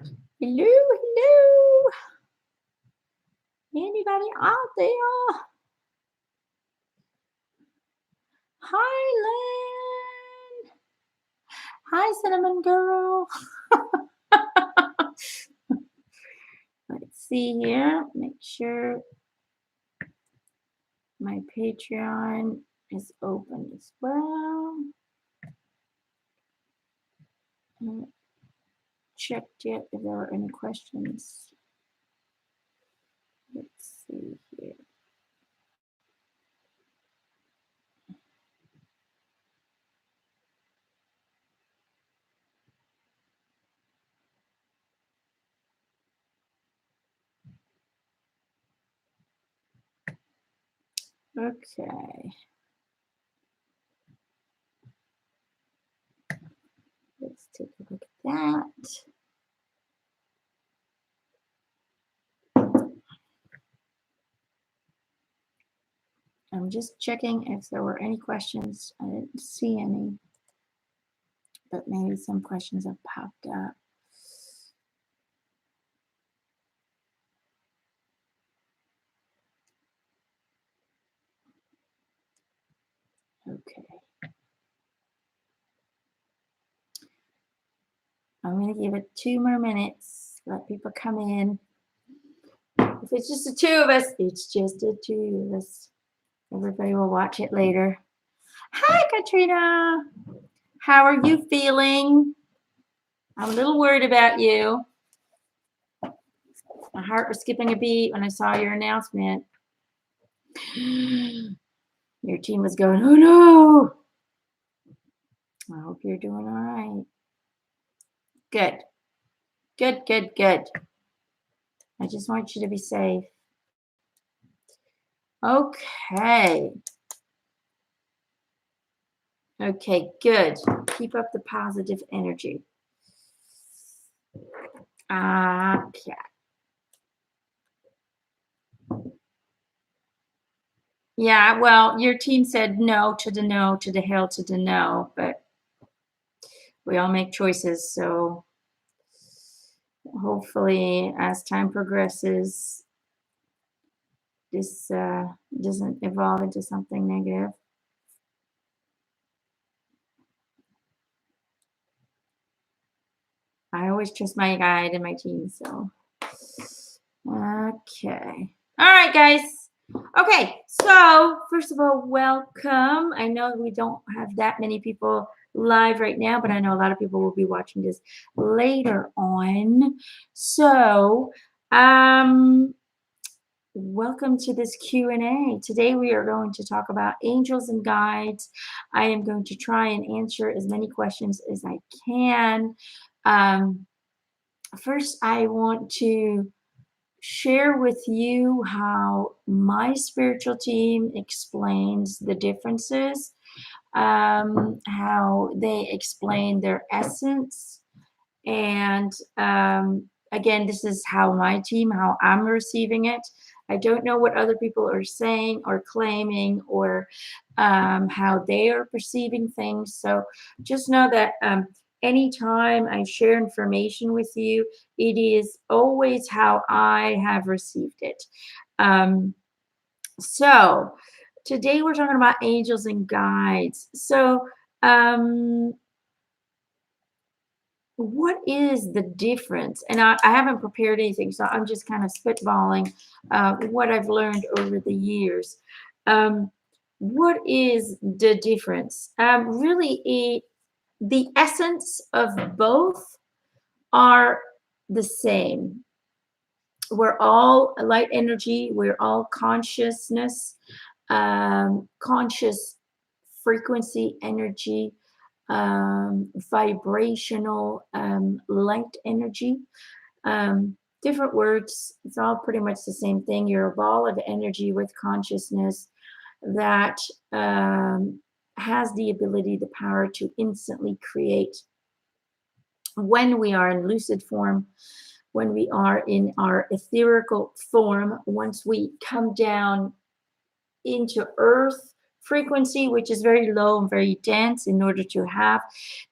Hello, hello. Anybody out there? Hi, Lynn. Hi, Cinnamon Girl. Let's see here. Make sure my Patreon is open as well. Haven't checked yet if there are any questions. Let's see here. Okay. Let's take a look at that. I'm just checking if there were any questions. I didn't see any, but maybe some questions have popped up. Okay. I'm going to give it 2 more minutes. Let people come in. If it's just the two of us, it's just the two of us. Everybody will watch it later. Hi, Katrina. How are you feeling? I'm a little worried about you. My heart was skipping a beat when I saw your announcement. Your team was going, oh no. I hope you're doing all right. Good. Good, good, good. I just want you to be safe. Okay. Okay, good. Keep up the positive energy. Okay. Yeah, well, your team said no to the no, to the hell to the no, but we all make choices. So hopefully, as time progresses, this doesn't evolve into something negative. I always trust my guide and my team. So, okay. All right, guys. Okay, so first of all, welcome. I know we don't have that many people live right now, but I know a lot of people will be watching this later on. So, welcome to this Q&A. Today we are going to talk about angels and guides. I am going to try and answer as many questions as I can. First, I want to share with you how my spiritual team explains the differences, how they explain their essence. And again, this is how my team, how I'm receiving it. I don't know what other people are saying or claiming or how they are perceiving things. So just know that anytime I share information with you, it is always how I have received it. So today we're talking about angels and guides. So what is the difference? And I haven't prepared anything, so I'm just kind of spitballing what I've learned over the years. What is the difference? Really, the essence of both are the same. We're all light energy. We're all consciousness, conscious frequency energy, vibrational light energy. Different words. It's all pretty much the same thing. You're a ball of energy with consciousness that has the ability, the power to instantly create. When we are in lucid form, when we are in our etherical form, once we come down into earth frequency, which is very low and very dense, in order to have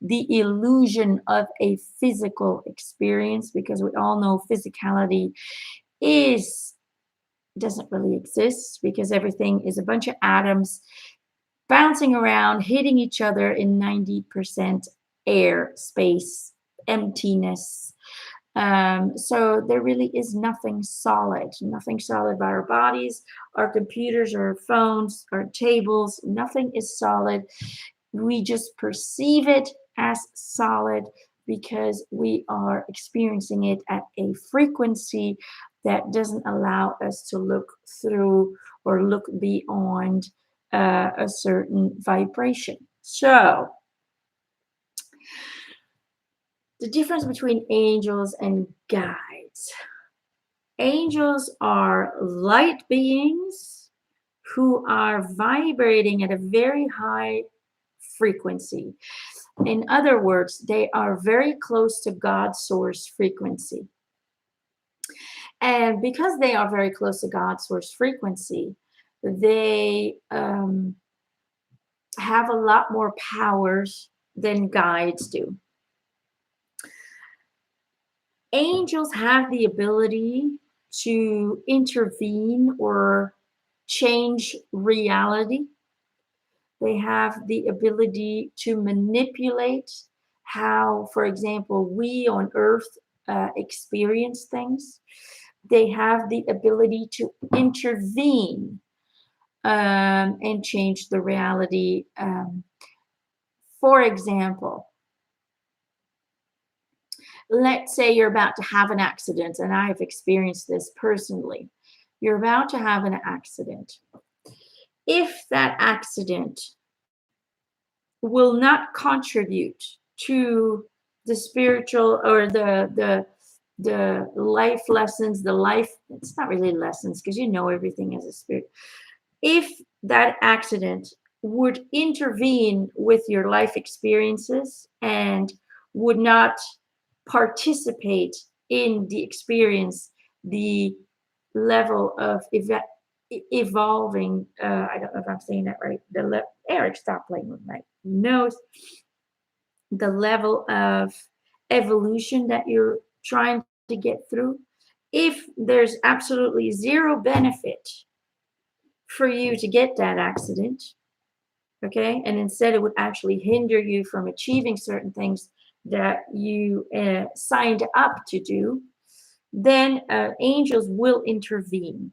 the illusion of a physical experience, because we all know physicality is doesn't really exist, because everything is a bunch of atoms bouncing around, hitting each other in 90% air, space, emptiness. So there really is nothing solid about our bodies, our computers, our phones, our tables. Nothing is solid. We just perceive it as solid because we are experiencing it at a frequency that doesn't allow us to look through or look beyond a certain vibration. So, the difference between angels and guides. Angels are light beings who are vibrating at a very high frequency. In other words, they are very close to God's source frequency. And because they are very close to God's source frequency, they have a lot more powers than guides do. Angels have the ability to intervene or change reality. They have the ability to manipulate how, for example, we on Earth experience things. They have the ability to intervene and change the reality. For example, let's say you're about to have an accident, and I've experienced this personally. You're about to have an accident. If that accident will not contribute to the spiritual or the life lessons, it's not really lessons because you know everything as a spirit. If that accident would intervene with your life experiences and would not participate in the experience, the level of evolving, I don't know if I'm saying that right, Eric, stop playing with my nose, the level of evolution that you're trying to get through, if there's absolutely zero benefit for you to get that accident, okay, and instead it would actually hinder you from achieving certain things that you signed up to do, then angels will intervene.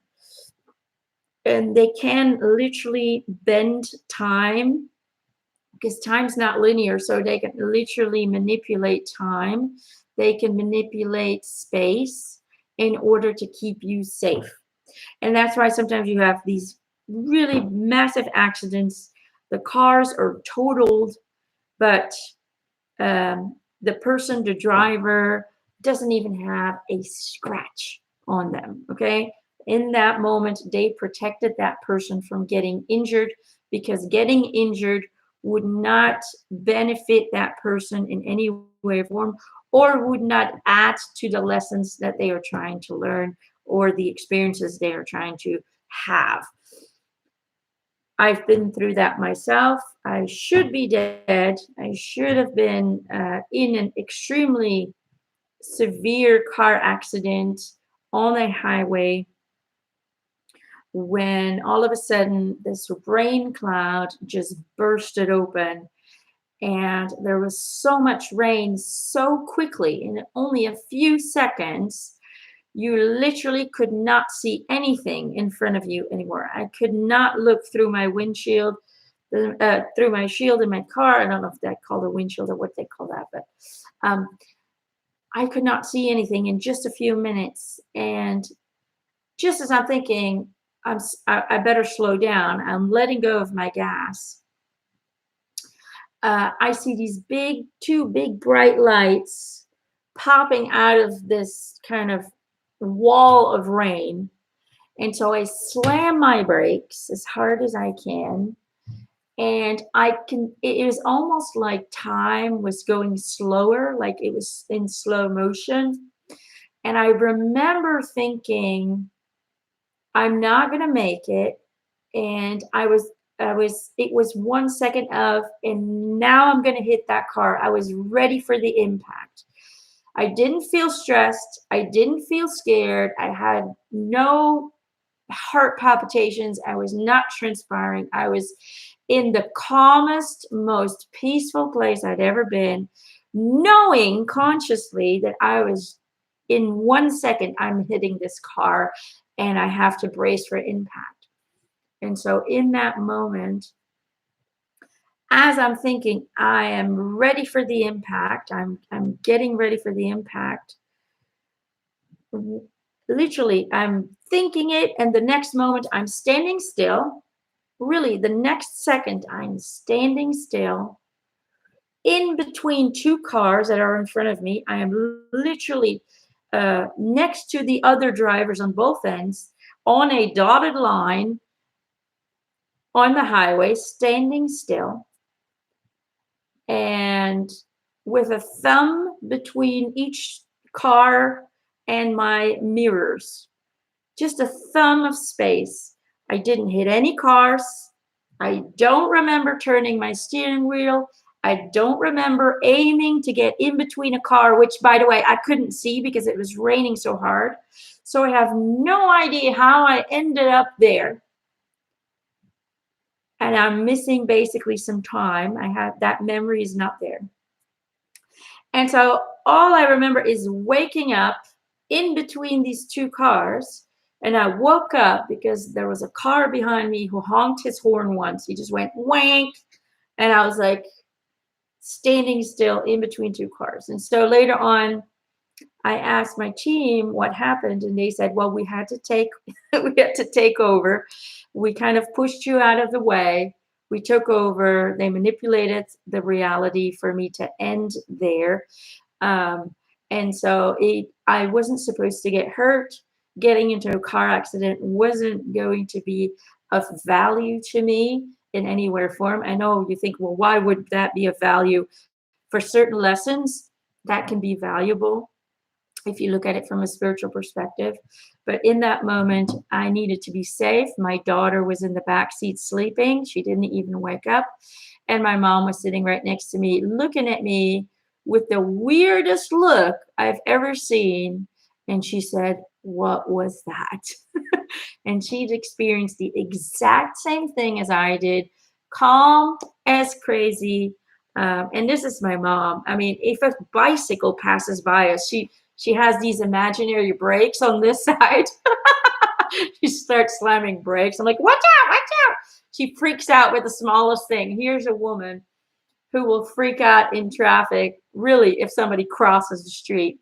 And they can literally bend time because time's not linear, so they can literally manipulate time. They can manipulate space in order to keep you safe. And that's why sometimes you have these really massive accidents. The cars are totaled, but the person, the driver, doesn't even have a scratch on them. Okay. In that moment, they protected that person from getting injured, because getting injured would not benefit that person in any way or form, or would not add to the lessons that they are trying to learn or the experiences they are trying to have. I've been through that myself. I should be dead. I should have been in an extremely severe car accident on a highway, when all of a sudden this rain cloud just bursted open, and there was so much rain so quickly in only a few seconds. You literally could not see anything in front of you anymore. I could not look through my windshield, through my shield in my car. I don't know if they call a windshield or what they call that, but I could not see anything in just a few minutes. And just as I'm thinking, I better slow down, I'm letting go of my gas. I see these two big bright lights popping out of this kind of wall of rain. And so I slam my brakes as hard as I can. And it was almost like time was going slower, like it was in slow motion. And I remember thinking, I'm not going to make it. And I was it was 1 second of, and now I'm going to hit that car. I was ready for the impact. I didn't feel stressed. I didn't feel scared. I had no heart palpitations. I was not transpiring. I was in the calmest, most peaceful place I'd ever been, knowing consciously that I was in 1 second, I'm hitting this car and I have to brace for impact. And so in that moment, as I'm thinking, I am ready for the impact, I'm getting ready for the impact. Literally, I'm thinking it, and the next moment I'm standing still. Really, the next second I'm standing still in between two cars that are in front of me. I am literally next to the other drivers on both ends on a dotted line on the highway, standing still, and with a thumb between each car and my mirrors. Just a thumb of space. I didn't hit any cars. I don't remember turning my steering wheel. I don't remember aiming to get in between a car, which, by the way, I couldn't see because it was raining so hard. So I have no idea how I ended up there. And I'm missing basically some time. I have that memory is not there. And so all I remember is waking up in between these two cars. And I woke up because there was a car behind me who honked his horn once. He just went wank. And I was like standing still in between two cars. And so later on, I asked my team what happened, and they said, well, we had to take over. We kind of pushed you out of the way. We took over. They manipulated the reality for me to end there. And so I wasn't supposed to get hurt. Getting into a car accident wasn't going to be of value to me in any way or form. I know you think, well, why would that be of value? For certain lessons, that can be valuable if you look at it from a spiritual perspective. But in that moment, I needed to be safe. My daughter was in the back seat sleeping. She didn't even wake up. And my mom was sitting right next to me, looking at me with the weirdest look I've ever seen. And she said, what was that? And she'd experienced the exact same thing as I did, calm as crazy. And this is my mom. I mean, if a bicycle passes by us, she has these imaginary brakes on this side. She starts slamming brakes. I'm like, watch out, watch out. She freaks out with the smallest thing. Here's a woman who will freak out in traffic, really, if somebody crosses the street.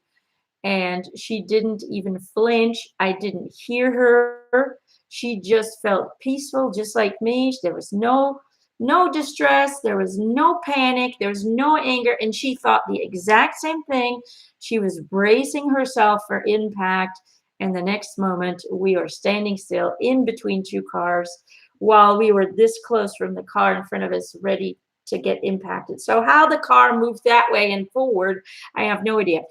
And she didn't even flinch. I didn't hear her. She just felt peaceful, just like me. There was no distress. There was no panic. There was no anger. And she thought the exact same thing. She was bracing herself for impact. And the next moment, we were standing still in between two cars while we were this close from the car in front of us, ready to get impacted. So how the car moved that way and forward, I have no idea.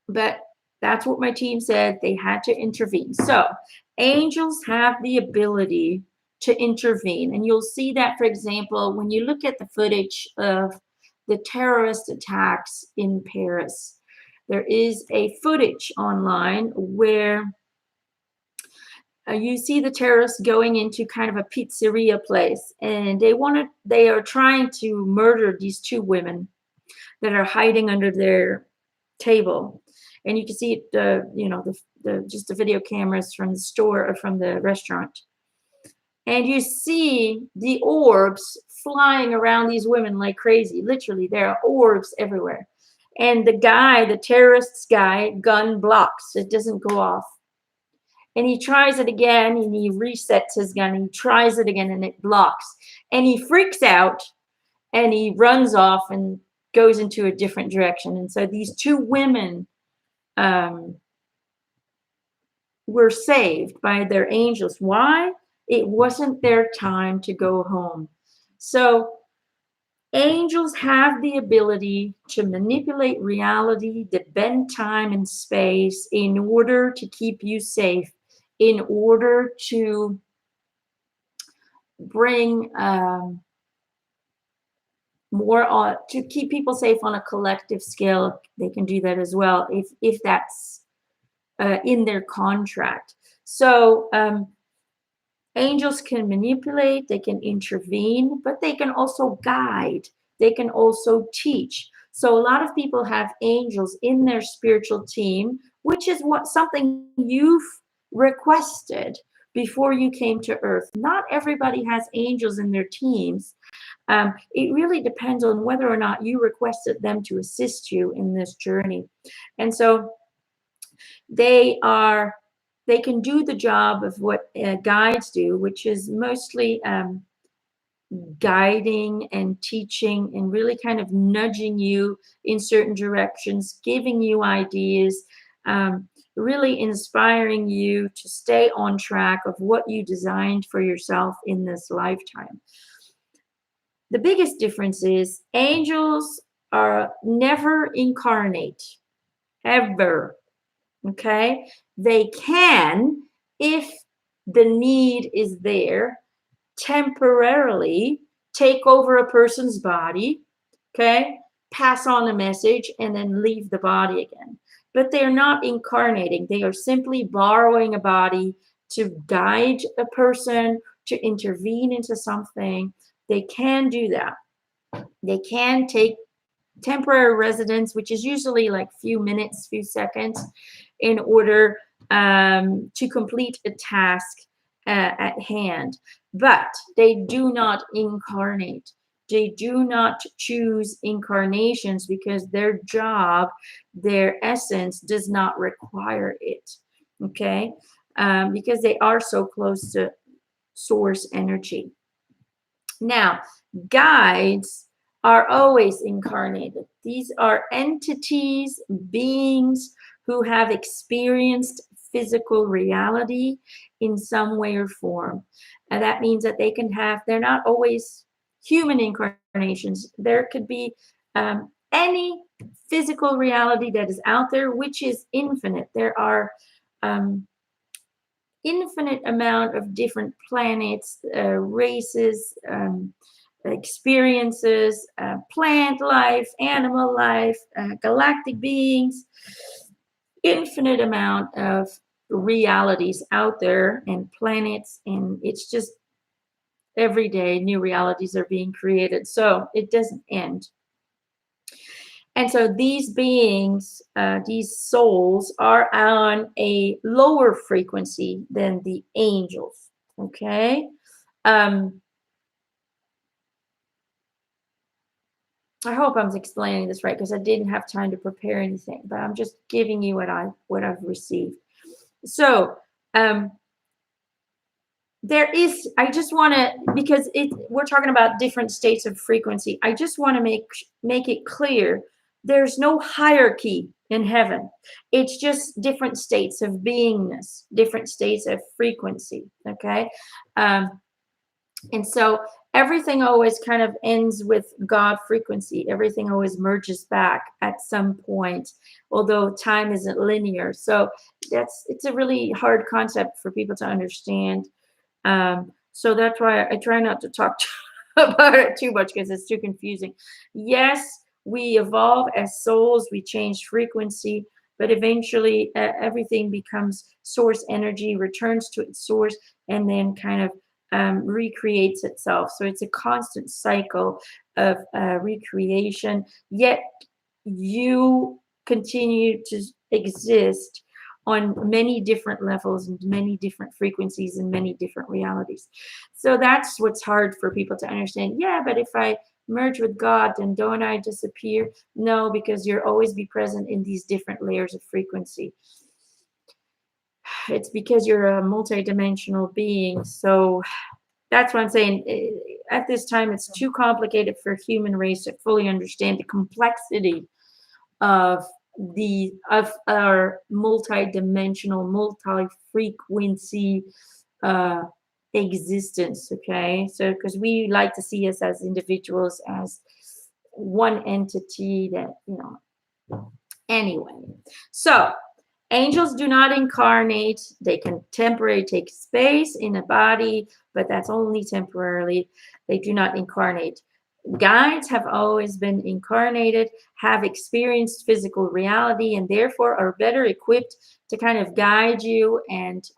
But that's what my team said. They had to intervene. So angels have the ability to intervene. And you'll see that, for example, when you look at the footage of the terrorist attacks in Paris, there is a footage online where you see the terrorists going into kind of a pizzeria place, and they are trying to murder these two women that are hiding under their table. And you can see just the video cameras from the store or from the restaurant. And you see the orbs flying around these women like crazy. Literally, there are orbs everywhere. And the terrorist's gun blocks. It doesn't go off. And he tries it again, and he resets his gun. And he tries it again, and it blocks. And he freaks out, and he runs off and goes into a different direction. And so these two women were saved by their angels. Why? It wasn't their time to go home. So angels have the ability to manipulate reality, to bend time and space in order to keep you safe, in order to bring more on to keep people safe on a collective scale. They can do that as well if that's in their contract. So angels can manipulate, they can intervene, but they can also guide, they can also teach. So a lot of people have angels in their spiritual team, which is what something you've requested before you came to earth. Not everybody has angels in their teams. It really depends on whether or not you requested them to assist you in this journey. And so they are they can do the job of what guides do, which is mostly guiding and teaching and really kind of nudging you in certain directions, giving you ideas, really inspiring you to stay on track of what you designed for yourself in this lifetime. The biggest difference is angels are never incarnate, ever. Okay? They can, if the need is there, temporarily take over a person's body, okay? Pass on a message and then leave the body again. But they're not incarnating. They are simply borrowing a body to guide a person, to intervene into something. They can do that. They can take temporary residence, which is usually like few minutes, few seconds, in order to complete a task at hand. But they do not incarnate. They do not choose incarnations because their job, their essence does not require it. Okay? Because they are so close to source energy. Now, guides are always incarnated. These are entities, beings who have experienced physical reality in some way or form. And that means that they're not always human incarnations. There could be any physical reality that is out there, which is infinite. There are infinite amount of different planets, races, experiences, plant life, animal life, galactic beings, infinite amount of realities out there and planets, and it's just every day new realities are being created, so it doesn't end. And so these beings, these souls, are on a lower frequency than the angels. Okay. I hope I'm explaining this right because I didn't have time to prepare anything, but I'm just giving you what I've received. So there is, I just want to, because we're talking about different states of frequency. I just want to make it clear there's no hierarchy in heaven. It's just different states of beingness, different states of frequency. Okay. And so everything always kind of ends with God frequency. Everything always merges back at some point, although time isn't linear. So it's a really hard concept for people to understand. So that's why I try not to talk about it too much because it's too confusing. Yes, we evolve as souls, we change frequency, but eventually everything becomes source energy, returns to its source, and then kind of recreates itself. So it's a constant cycle of recreation, yet you continue to exist on many different levels and many different frequencies and many different realities. So that's what's hard for people to understand. Yeah, but if I merge with God, then don't I disappear? No, because you'll always be present in these different layers of frequency. It's because you're a multidimensional being. So that's what I'm saying. At this time, it's too complicated for human race to fully understand the complexity of our multi-dimensional, multi-frequency existence. Okay, so because we like to see us as individuals, as one entity that, anyway. So Angels do not incarnate. They can temporarily take space in a body, but that's only temporarily. They do not incarnate. Guides have always been incarnated, have experienced physical reality, and therefore are better equipped to kind of guide you and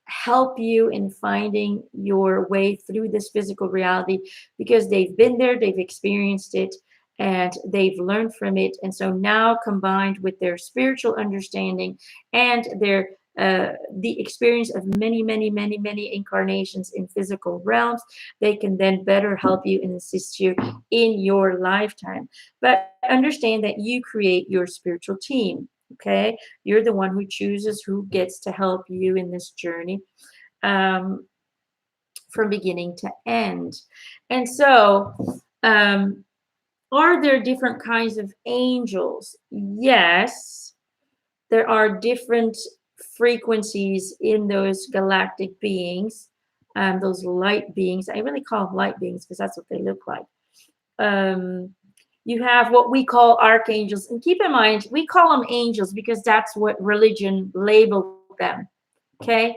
help you in finding your way through this physical reality because they've been there, they've experienced it, and they've learned from it. And so now, combined with their spiritual understanding and their the experience of many, many, many, many incarnations in physical realms, they can then better help you and assist you in your lifetime. But understand that you create your spiritual team. Okay, you're the one who chooses who gets to help you in this journey um, from beginning to end. And so, are there different kinds of angels? Yes, there are different frequencies in those galactic beings, those light beings. I really call them light beings because that's what they look like. Um, you have what we call archangels. And keep in mind, we call them angels because that's what religion labeled them. Okay.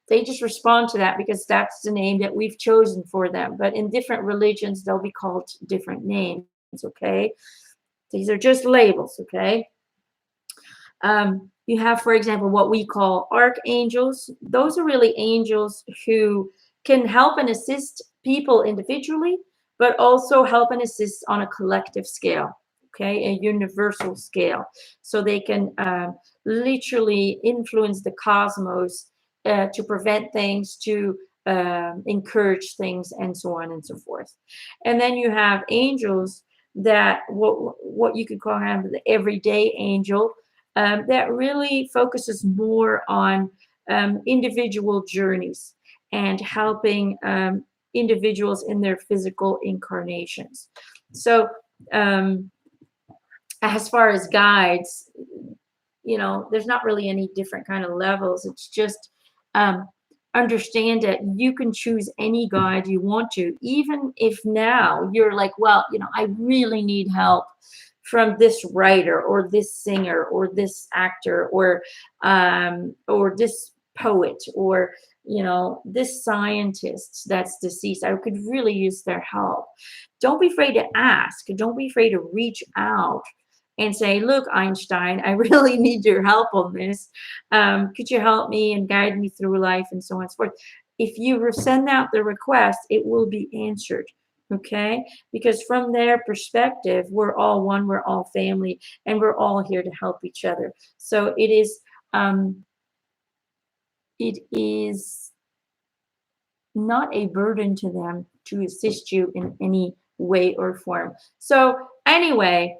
They just respond to that because that's the name that we've chosen for them. But in different religions, they'll be called different names. Okay. These are just labels. Okay. You have, for example, what we call archangels. Those are really angels who can help and assist people individually, but also help and assist on a collective scale, okay, a universal scale. So they can literally influence the cosmos to prevent things, to encourage things, and so on and so forth. And then you have angels that what you could call the everyday angel that really focuses more on individual journeys and helping individuals in their physical incarnations. So, as far as guides, there's not really any different kind of levels. It's just um, understand that you can choose any guide you want to, even if now you're like, well, I really need help from this writer or this singer or this actor or this poet or this scientist that's deceased. I could really use their help. Don't be afraid to ask. Don't be afraid to reach out and say, look, Einstein, I really need your help on this. Could you help me and guide me through life and so on and so forth? If you send out the request, it will be answered. Okay, because from their perspective, we're all one, we're all family, and we're all here to help each other. So it is not a burden to them to assist you in any way or form. So anyway,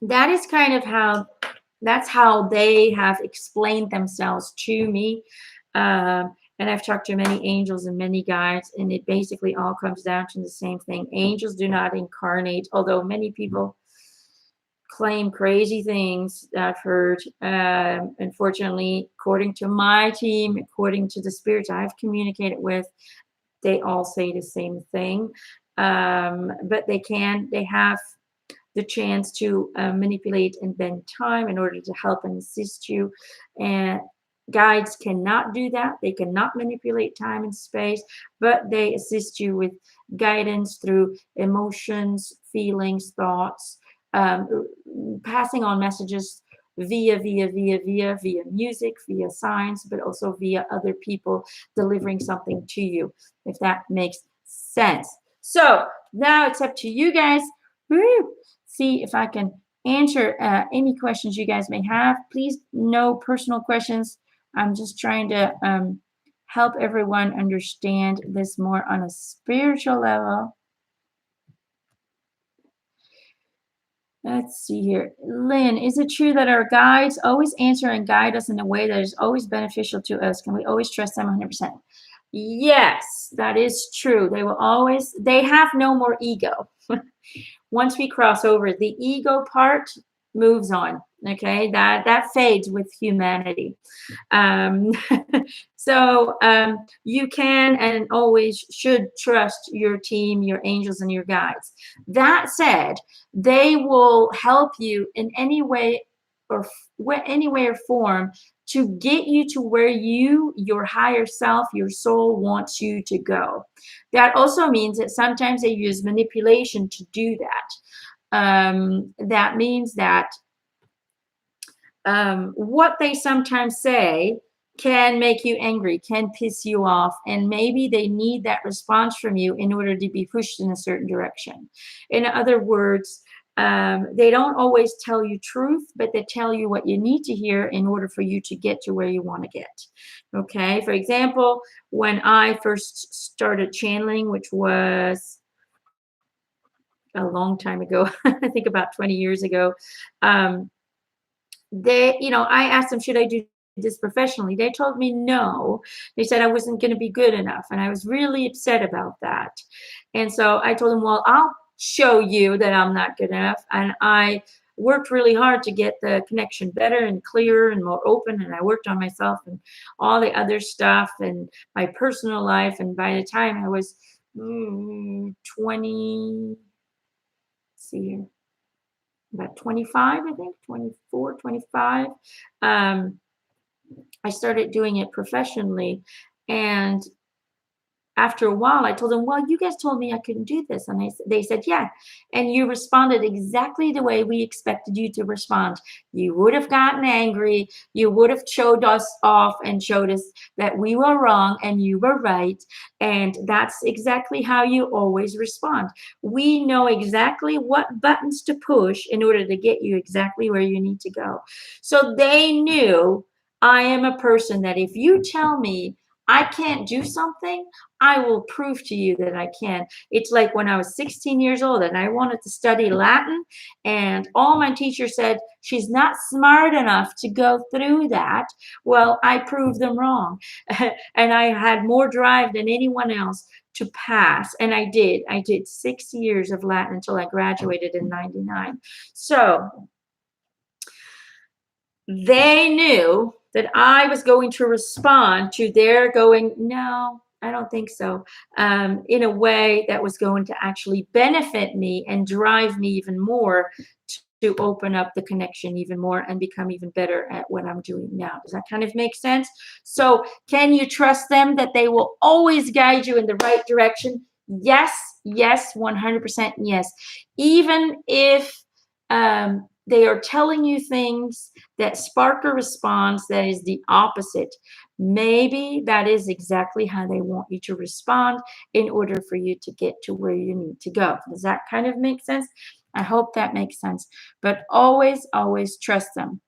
that is kind of that's how they have explained themselves to me. And I've talked to many angels and many guides, and it basically all comes down to the same thing. Angels do not incarnate, although many people claim crazy things that I've heard. Unfortunately, according to my team, according to the spirits I've communicated with, they all say the same thing. But they have the chance to manipulate and bend time in order to help and assist you. And guides cannot do that. They cannot manipulate time and space, but they assist you with guidance through emotions, feelings, thoughts, passing on messages via music, via signs, but also via other people delivering something to you, if that makes sense. So now it's up to you guys. Woo! See if I can answer any questions you guys may have. Please, no personal questions. I'm just trying to help everyone understand this more on a spiritual level. Let's see here. Lynn, is it true that our guides always answer and guide us in a way that is always beneficial to us? Can we always trust them 100%? Yes, that is true. They have no more ego. Once we cross over the ego part, moves on. Okay, that fades with humanity. Um, so you can and always should trust your team, your angels, and your guides. That said, they will help you in any way or any way or form to get you to where your higher self, your soul wants you to go. That also means that sometimes they use manipulation to do that. That means that what they sometimes say can make you angry, can piss you off, and maybe they need that response from you in order to be pushed in a certain direction. In other words, they don't always tell you truth, but they tell you what you need to hear in order for you to get to where you want to get. Okay, for example, when I first started channeling, which was a long time ago, I think about 20 years ago, um, I asked them, should I do this professionally? They told me no. They said I wasn't going to be good enough. And I was really upset about that. And so I told them, well, I'll show you that I'm not good enough. And I worked really hard to get the connection better and clearer and more open. And I worked on myself and all the other stuff and my personal life. And by the time I was 20, let's see here, about 25, I think, 24, 25. Um, I started doing it professionally. And after a while, I told them, well, you guys told me I couldn't do this. And they said, yeah. And you responded exactly the way we expected you to respond. You would have gotten angry. You would have showed us off and showed us that we were wrong and you were right. And that's exactly how you always respond. We know exactly what buttons to push in order to get you exactly where you need to go. So they knew I am a person that if you tell me I can't do something, I will prove to you that I can. It's like when I was 16 years old and I wanted to study Latin, and all my teachers said, she's not smart enough to go through that. Well, I proved them wrong. And I had more drive than anyone else to pass. And I did. I did 6 years of Latin until I graduated in 99. So they knew that I was going to respond to their going, no, I don't think so, in a way that was going to actually benefit me and drive me even more to open up the connection even more and become even better at what I'm doing now. Does that kind of make sense? So, can you trust them that they will always guide you in the right direction? Yes, yes, 100% yes. Even if they are telling you things that spark a response that is the opposite. Maybe that is exactly how they want you to respond in order for you to get to where you need to go. Does that kind of make sense? I hope that makes sense. But always, always trust them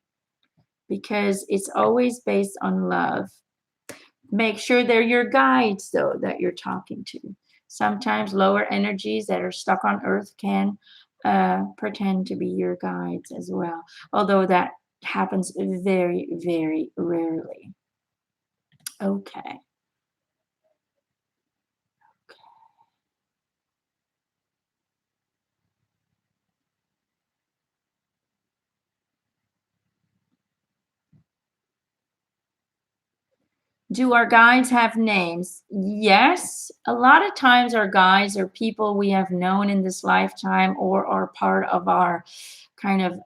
because it's always based on love. Make sure they're your guides, though, that you're talking to. Sometimes lower energies that are stuck on earth can pretend to be your guides as well, although that happens very, very rarely. Okay. Do our guides have names? Yes. A lot of times our guides are people we have known in this lifetime or are part of our kind of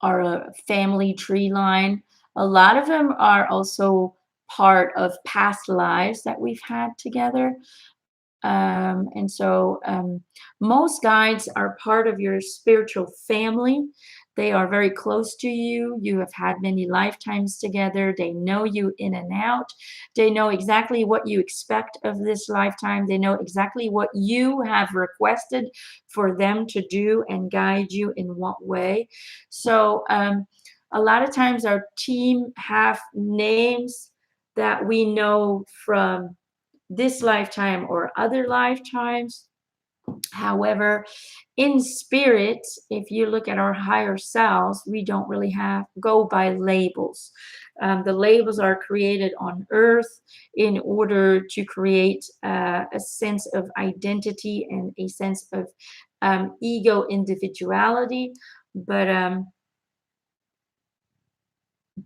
our family tree line. A lot of them are also part of past lives that we've had together. And so most guides are part of your spiritual family. They are very close to you. You have had many lifetimes together. They know you in and out. They know exactly what you expect of this lifetime. They know exactly what you have requested for them to do and guide you in what way. So a lot of times our team have names that we know from this lifetime or other lifetimes. However, in spirit, if you look at our higher selves, we don't really go by labels. The labels are created on earth in order to create a sense of identity and a sense of ego, individuality. But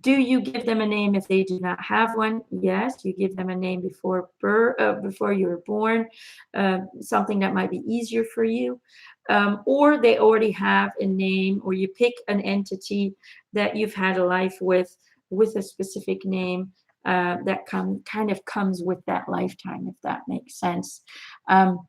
do you give them a name if they do not have one? Yes, you give them a name before birth, before you were born, something that might be easier for you, or they already have a name, or you pick an entity that you've had a life with a specific name that kind of comes with that lifetime, if that makes sense. Um,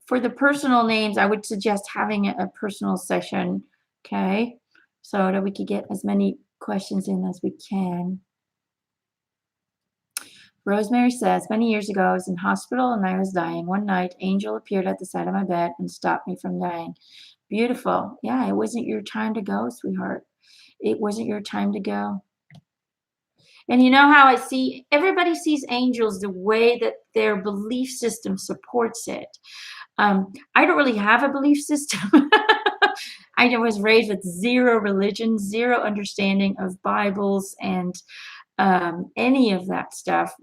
for the personal names, I would suggest having a personal session, okay? So that we could get as many questions in as we can. Rosemary says, many years ago, I was in hospital and I was dying. One night, Angel appeared at the side of my bed and stopped me from dying. Beautiful. Yeah, it wasn't your time to go, sweetheart. It wasn't your time to go. And you know how I see everybody sees angels the way that their belief system supports it. I don't really have a belief system. I was raised with zero religion, zero understanding of Bibles and any of that stuff.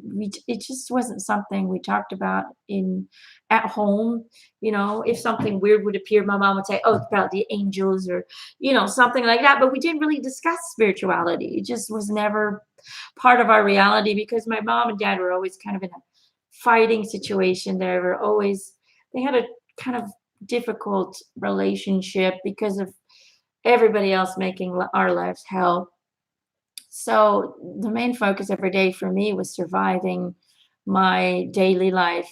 It just wasn't something we talked about in at home. You know, if something weird would appear, my mom would say, "Oh, it's about the angels," or something like that. But we didn't really discuss spirituality. It just was never part of our reality because my mom and dad were always kind of in a fighting situation. They had a kind of difficult relationship because of everybody else making our lives hell. So the main focus every day for me was surviving my daily life.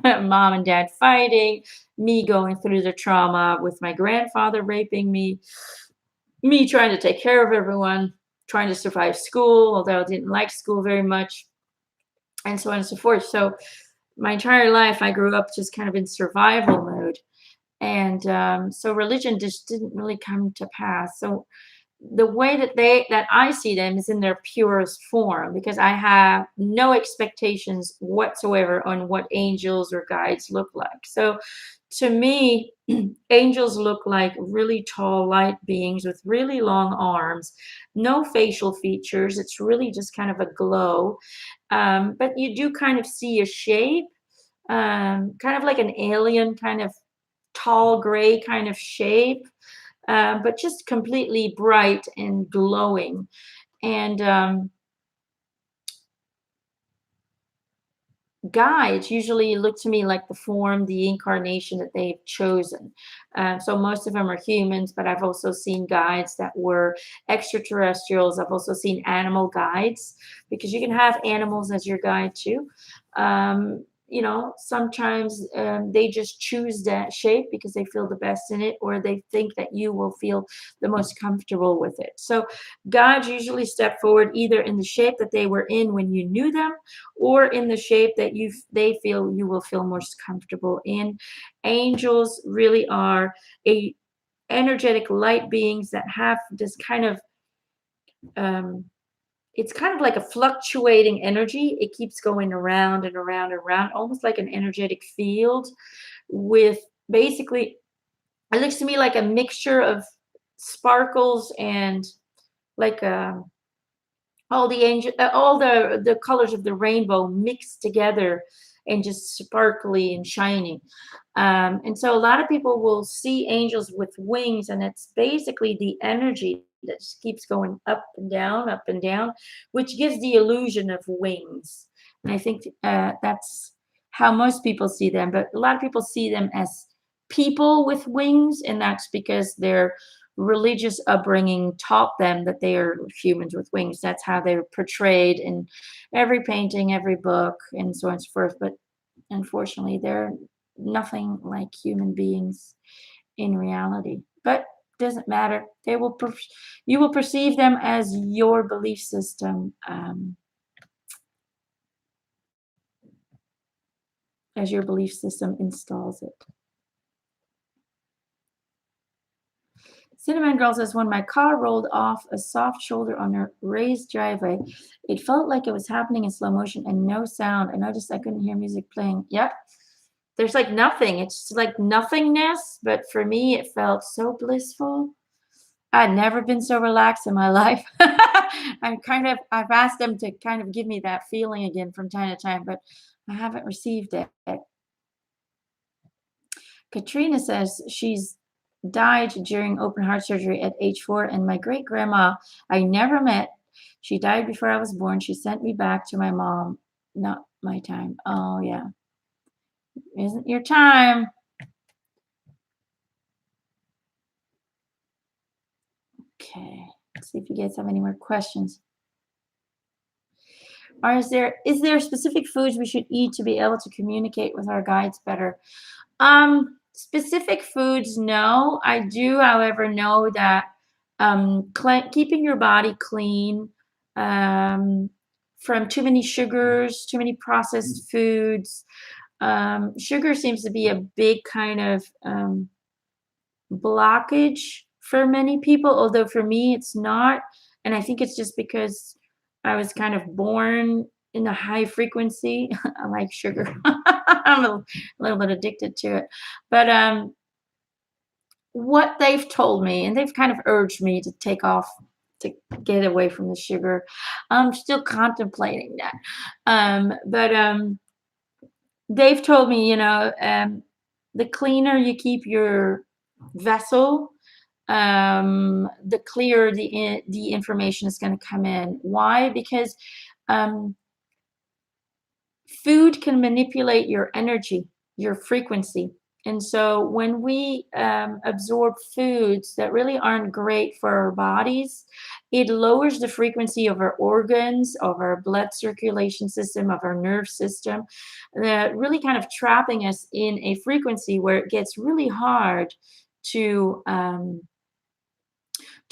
Mom and dad fighting, me going through the trauma with my grandfather raping me trying to take care of everyone, trying to survive school, although I didn't like school very much, and so on and so forth. So my entire life, I grew up just kind of in survival mode. And so religion just didn't really come to pass. So the way that I see them is in their purest form because I have no expectations whatsoever on what angels or guides look like. So to me, angels look like really tall light beings with really long arms, no facial features. It's really just kind of a glow. But you do kind of see a shape, kind of like an alien kind of tall gray kind of shape, but just completely bright and glowing. And guides usually look to me like the form, the incarnation that they've chosen. So most of them are humans, but I've also seen guides that were extraterrestrials. I've also seen animal guides because you can have animals as your guide too. Sometimes they just choose that shape because they feel the best in it, or they think that you will feel the most comfortable with it. So guides usually step forward either in the shape that they were in when you knew them, or in the shape that they feel you will feel most comfortable in. Angels really are a energetic light beings that have this kind of um, it's kind of like a fluctuating energy. It keeps going around and around and around, almost like an energetic field with basically, it looks to me like a mixture of sparkles and like all the colors of the rainbow mixed together and just sparkly and shiny. And so a lot of people will see angels with wings, and it's basically the energy that just keeps going up and down, which gives the illusion of wings. And I think that's how most people see them. But a lot of people see them as people with wings, and that's because their religious upbringing taught them that they are humans with wings. That's how they're portrayed in every painting, every book, and so on and so forth. But unfortunately, they're nothing like human beings in reality. But doesn't matter. You will perceive them as your belief system, as your belief system installs it. Cinnamon Girl says, when my car rolled off a soft shoulder on a raised driveway, it felt like it was happening in slow motion and no sound. I noticed I couldn't hear music playing. Yep. There's like nothing. It's like nothingness. But for me, it felt so blissful. I'd never been so relaxed in my life. I've asked them to kind of give me that feeling again from time to time, but I haven't received it. Katrina says she's died during open heart surgery at age 4, and my great grandma I never met. She died before I was born. She sent me back to my mom. Not my time. Oh yeah, isn't your time? Okay. Let's see if you guys have any more questions. Or is there specific foods we should eat to be able to communicate with our guides better? Specific foods, no. I do, however, know that keeping your body clean um, from too many sugars, too many processed foods. Sugar seems to be a big kind of blockage for many people, although for me it's not. And I think it's just because I was kind of born in a high frequency. I like sugar. I'm a little bit addicted to it. But what they've told me, and they've kind of urged me to take off, to get away from the sugar. I'm still contemplating that. But they've told me, the cleaner you keep your vessel, the clearer the information is going to come in. Why? Because um, food can manipulate your energy, your frequency. And so when we absorb foods that really aren't great for our bodies, it lowers the frequency of our organs, of our blood circulation system, of our nerve system, really kind of trapping us in a frequency where it gets really hard to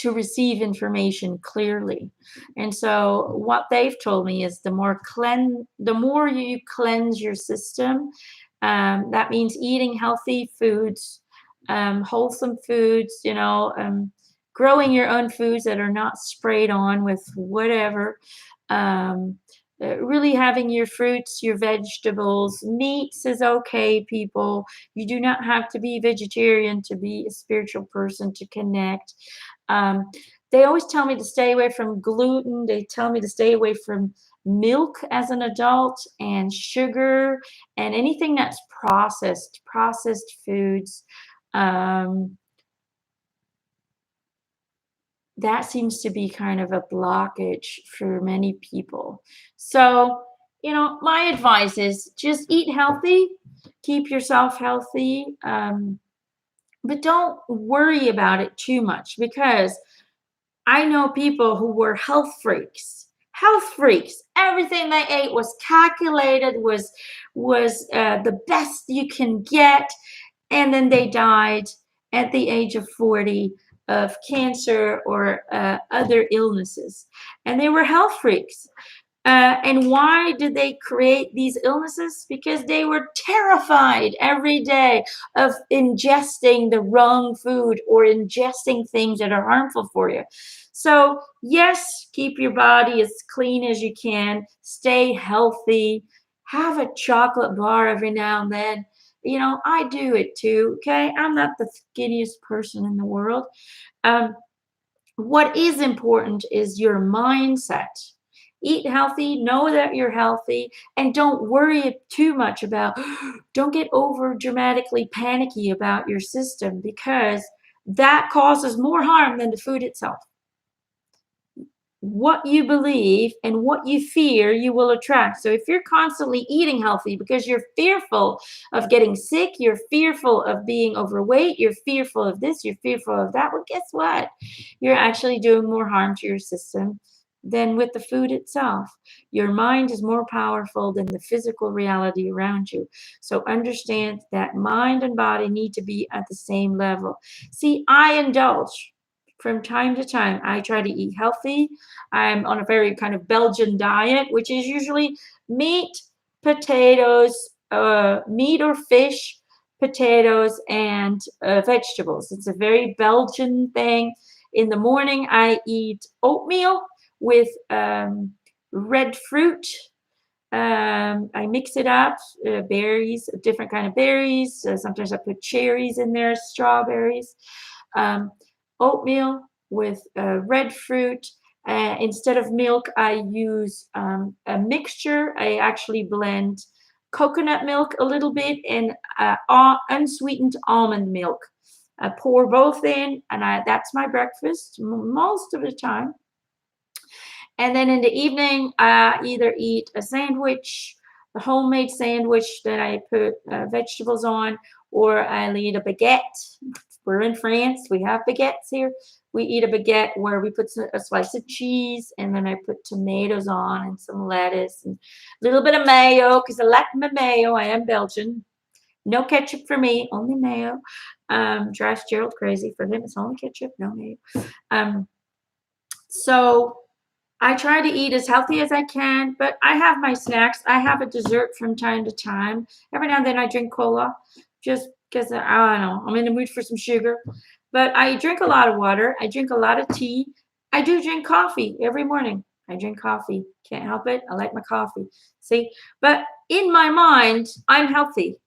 receive information clearly. And so what they've told me is the more you cleanse your system, that means eating healthy foods, wholesome foods, growing your own foods that are not sprayed on with whatever. Um, really having your fruits, your vegetables. Meats is okay, people. You do not have to be vegetarian to be a spiritual person, to connect. Um, they always tell me to stay away from gluten. They tell me to stay away from milk as an adult, and sugar, and anything that's processed foods. Um, that seems to be kind of a blockage for many people. So, my advice is just eat healthy, keep yourself healthy, but don't worry about it too much, because I know people who were health freaks. Health freaks. Everything they ate was calculated, was the best you can get, and then they died at the age of 40 of cancer or other illnesses. And they were health freaks. And why did they create these illnesses? Because they were terrified every day of ingesting the wrong food or ingesting things that are harmful for you. So, yes, keep your body as clean as you can, stay healthy, have a chocolate bar every now and then. I do it too, okay? I'm not the skinniest person in the world. Um, what is important is your mindset. Eat healthy, know that you're healthy, and don't worry too much about, don't get over dramatically panicky about your system, because that causes more harm than the food itself. What you believe and what you fear, you will attract. So if you're constantly eating healthy because you're fearful of getting sick, you're fearful of being overweight, you're fearful of this, you're fearful of that, well, guess what? You're actually doing more harm to your system than with the food itself. Your mind is more powerful than the physical reality around you. So understand that mind and body need to be at the same level. See, I indulge from time to time. I try to eat healthy. I'm on a very kind of Belgian diet, which is usually meat, potatoes, meat or fish, potatoes, and vegetables. It's a very Belgian thing. In the morning, I eat oatmeal with red fruit. I mix it up, berries, different kind of berries. Sometimes I put cherries in there, strawberries. Um, Oatmeal with red fruit. Instead of milk, I use a mixture. I actually blend coconut milk a little bit, and unsweetened almond milk. I pour both in, and that's my breakfast most of the time. And then in the evening, I either eat a sandwich, a homemade sandwich that I put vegetables on, or I'll eat a baguette. We're in France. We have baguettes here. We eat a baguette where we put a slice of cheese, and then I put tomatoes on and some lettuce and a little bit of mayo because I like my mayo. I am Belgian. No ketchup for me, only mayo. Drives Gerald crazy. For him, it's only ketchup, no mayo. Um, so I try to eat as healthy as I can, but I have my snacks. I have a dessert from time to time. Every now and then I drink cola just because I don't know, I'm in the mood for some sugar. But I drink a lot of water. I drink a lot of tea. I do drink coffee every morning. I drink coffee. Can't help it. I like my coffee. See? But in my mind, I'm healthy.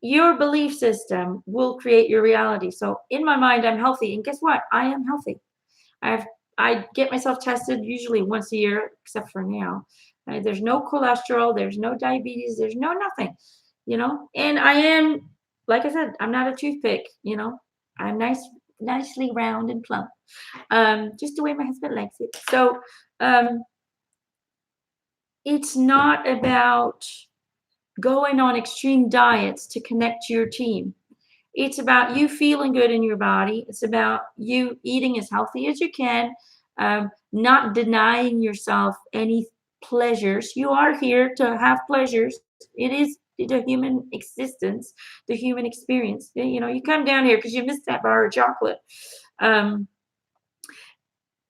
Your belief system will create your reality. So in my mind, I'm healthy. And guess what? I am healthy. I've I get myself tested usually once a year, except for now. There's no cholesterol, there's no diabetes, there's no nothing, And I am, like I said, I'm not a toothpick. I'm nicely round and plump, just the way my husband likes it. So um, it's not about going on extreme diets to connect to your team. It's about you feeling good in your body. It's about you eating as healthy as you can, not denying yourself any pleasures. You are here to have pleasures. It is the human existence, the human experience. You come down here because you missed that bar of chocolate. Um,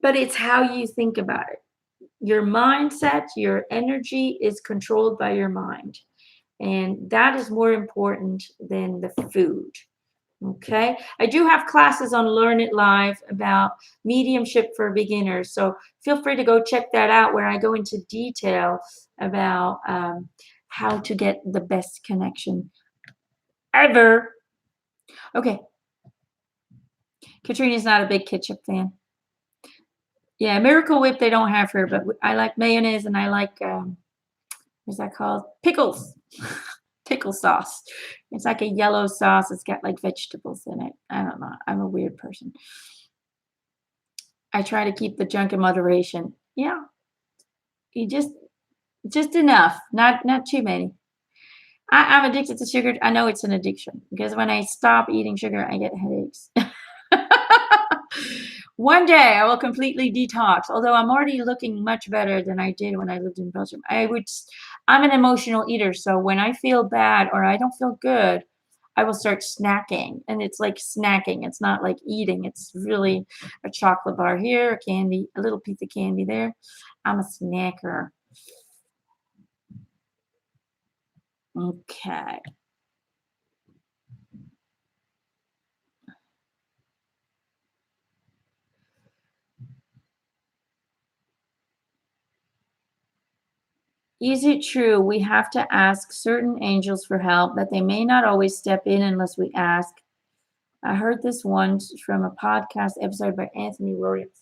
but it's how you think about it. Your mindset, your energy is controlled by your mind. And that is more important than the food. Okay. I do have classes on Learn It Live about mediumship for beginners. So feel free to go check that out where I go into detail about how to get the best connection ever. Okay. Katrina's not a big ketchup fan. Yeah, Miracle Whip they don't have here, but I like mayonnaise and I like, what's that called? Pickles. Pickle sauce. It's like a yellow sauce. It's got like vegetables in it. I don't know. I'm a weird person. I try to keep the junk in moderation. Yeah, you just enough, not too many. I'm addicted to sugar. I know it's an addiction because when I stop eating sugar, I get headaches. One day I will completely detox, although I'm already looking much better than I did when I lived in Belgium. I'm an emotional eater, so when I feel bad or I don't feel good, I will start snacking. And it's like snacking. It's not like eating. It's really a chocolate bar here, a candy, a little piece of candy there. I'm a snacker. Okay. Is it true we have to ask certain angels for help, that they may not always step in unless we ask? I heard this once from a podcast episode by Anthony Williams.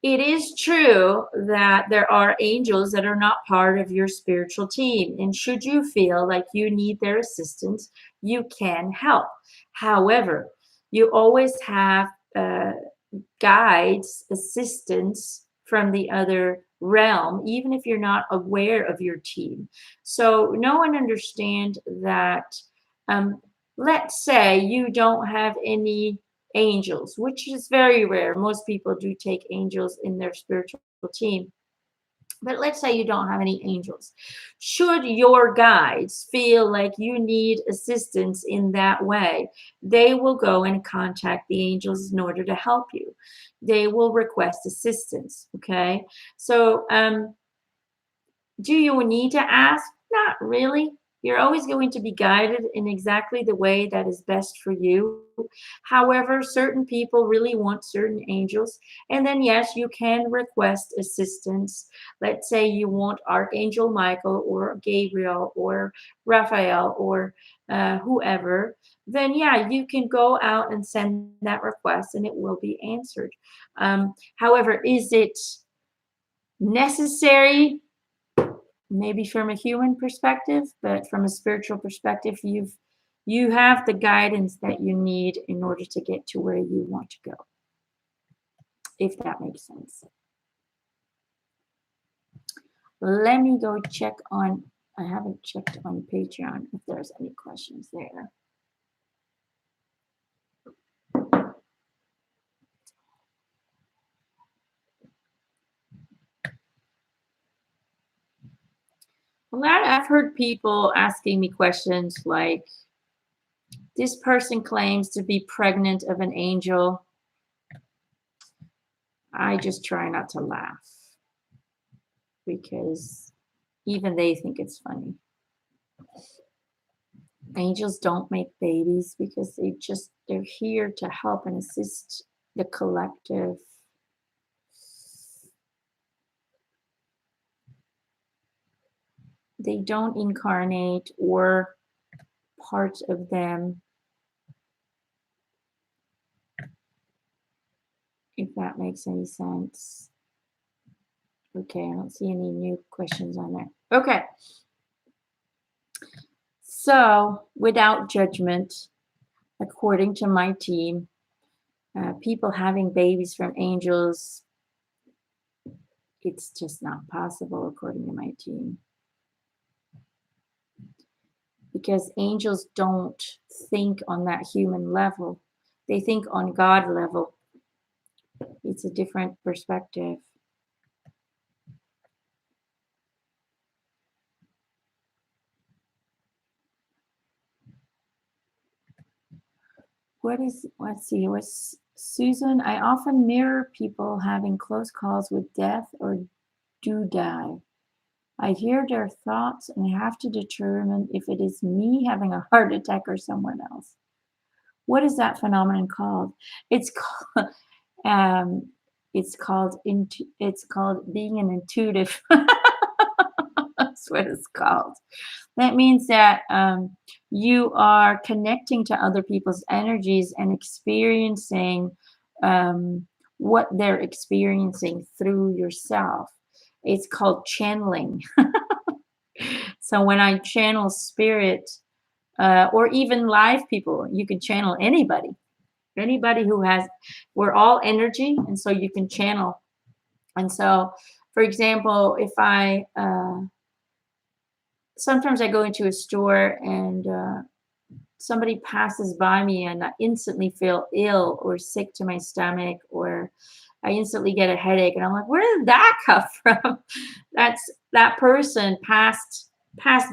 It is true that there are angels that are not part of your spiritual team. And should you feel like you need their assistance, you can help. However, you always have guides, assistance from the other realm, even if you're not aware of your team. So know and understand that, um, let's say you don't have any angels, which is very rare. Most people do take angels in their spiritual team. But let's say you don't have any angels. Should your guides feel like you need assistance in that way, they will go and contact the angels in order to help you. They will request assistance. Okay. So, do you need to ask? Not really. You're always going to be guided in exactly the way that is best for you. However, certain people really want certain angels. And then, yes, you can request assistance. Let's say you want Archangel Michael or Gabriel or Raphael or whoever. Then, yeah, you can go out and send that request and it will be answered. However, is it necessary? maybe from a human perspective, but from a spiritual perspective, you have the guidance that you need in order to get to where you want to go, if that makes sense. Let me go check on, I haven't checked on Patreon if there's any questions there. A lot, I've heard people asking me questions like, this person claims to be pregnant of an angel. I just try not to laugh because even they think it's funny. Angels don't make babies because they're here to help and assist the collective. They don't incarnate or parts of them, if that makes any sense. Okay, I don't see any new questions on there. Okay. So, without judgment, according to my team, people having babies from angels, it's just not possible, according to my team. Because angels don't think on that human level, they think on God level. It's a different perspective. Let's see, what's Susan? I often mirror people having close calls with death or do die. I hear their thoughts and have to determine if it is me having a heart attack or someone else. What is that phenomenon called? It's called, um, it's called being an intuitive. That's what it's called. That means that you are connecting to other people's energies and experiencing what they're experiencing through yourself. It's called channeling. So when I channel spirit, or even live people, you can channel anybody. Anybody who has, we're all energy, and so you can channel. And so, for example, if sometimes I go into a store and somebody passes by me and I instantly feel ill or sick to my stomach, or I instantly get a headache, and I'm like, where did that come from? That person passed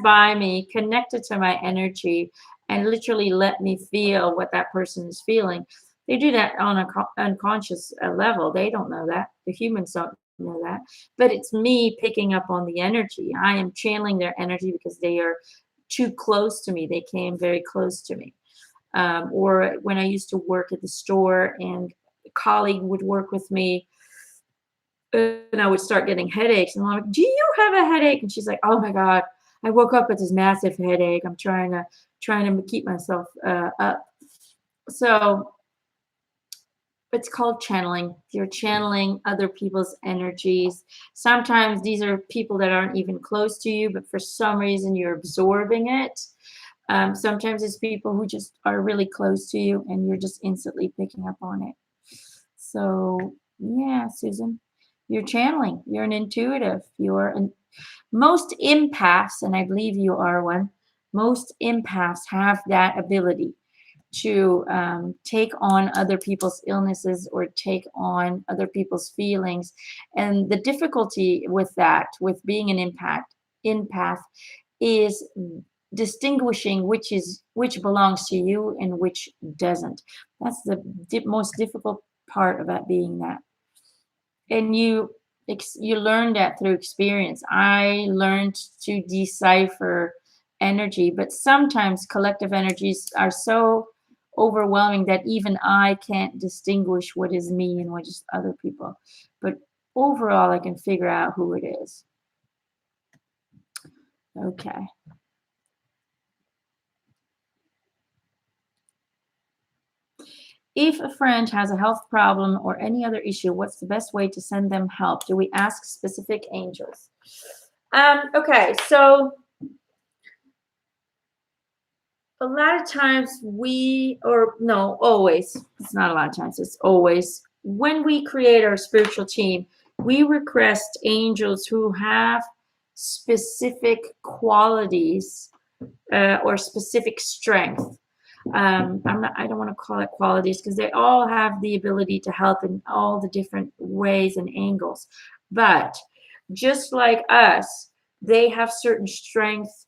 by me, connected to my energy, and literally let me feel what that person is feeling. They do that on a unconscious level. They don't know that. The humans don't know that. But it's me picking up on the energy. I am channeling their energy because they are too close to me. They came very close to me. Or when I used to work at the store and a colleague would work with me, and I would start getting headaches. And I'm like, do you have a headache? And she's like, oh my God, I woke up with this massive headache. I'm trying to keep myself up. So it's called channeling. You're channeling other people's energies. Sometimes these are people that aren't even close to you, but for some reason you're absorbing it. Sometimes it's people who just are really close to you and you're just instantly picking up on it. So, yeah, Susan, you're channeling. You're an intuitive. Most empaths, and I believe you are one, most empaths have that ability to take on other people's illnesses or take on other people's feelings. And the difficulty with that, with being an empath, is distinguishing which belongs to you and which doesn't. That's the most difficult part about being that. And you learn that through experience. I learned to decipher energy, but sometimes collective energies are so overwhelming that even I can't distinguish what is me and what is other people. But overall, I can figure out who it is. Okay. If a friend has a health problem or any other issue, what's the best way to send them help? Do we ask specific angels? Okay, so a lot of times or no, always, it's not a lot of times, it's always, when we create our spiritual team, we request angels who have specific qualities or specific strength. I don't want to call it qualities because they all have the ability to help in all the different ways and angles. But just like us, they have certain strengths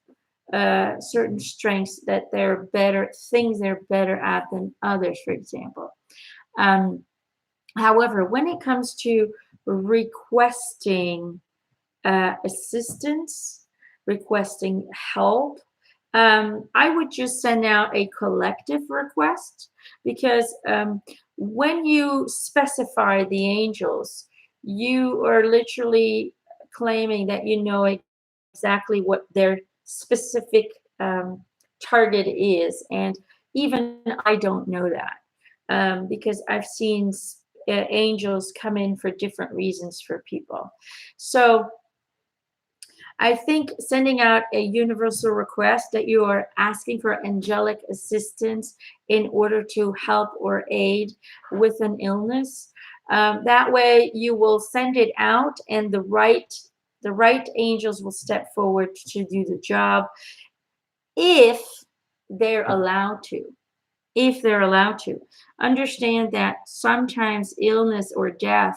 that they're better, things they're better at than others, for example. Um, However, when it comes to requesting assistance, requesting help, I would just send out a collective request because when you specify the angels, you are literally claiming that you know exactly what their specific um, target is. And even I don't know that because I've seen angels come in for different reasons for people. So I think sending out a universal request that you are asking for angelic assistance in order to help or aid with an illness. That way, you will send it out, and the right angels will step forward to do the job if they're allowed to. If they're allowed to, understand that sometimes illness or death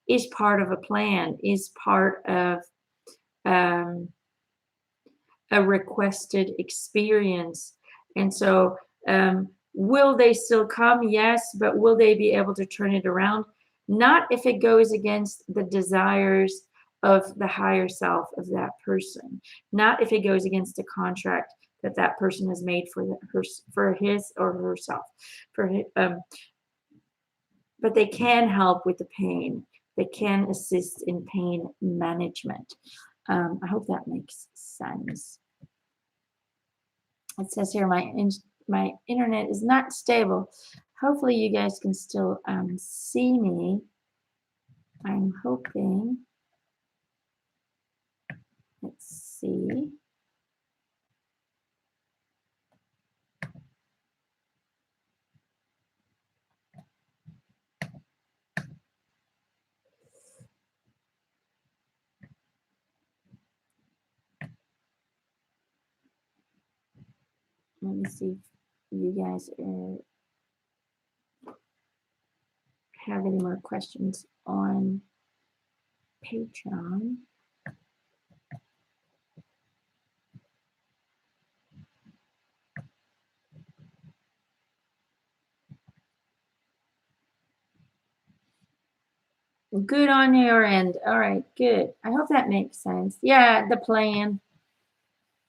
is part of a plan, is part of um, a requested experience. And so, will they still come? Yes, but will they be able to turn it around? Not if it goes against the desires of the higher self of that person. Not if it goes against the contract that that person has made for his or herself. For but they can help with the pain. They can assist in pain management. I hope that makes sense. It says here my internet is not stable. Hopefully you guys can still see me. I'm hoping. Let's see. Let me see if you guys have any more questions on Patreon. Good on your end. All right, good. I hope that makes sense. Yeah, the plan.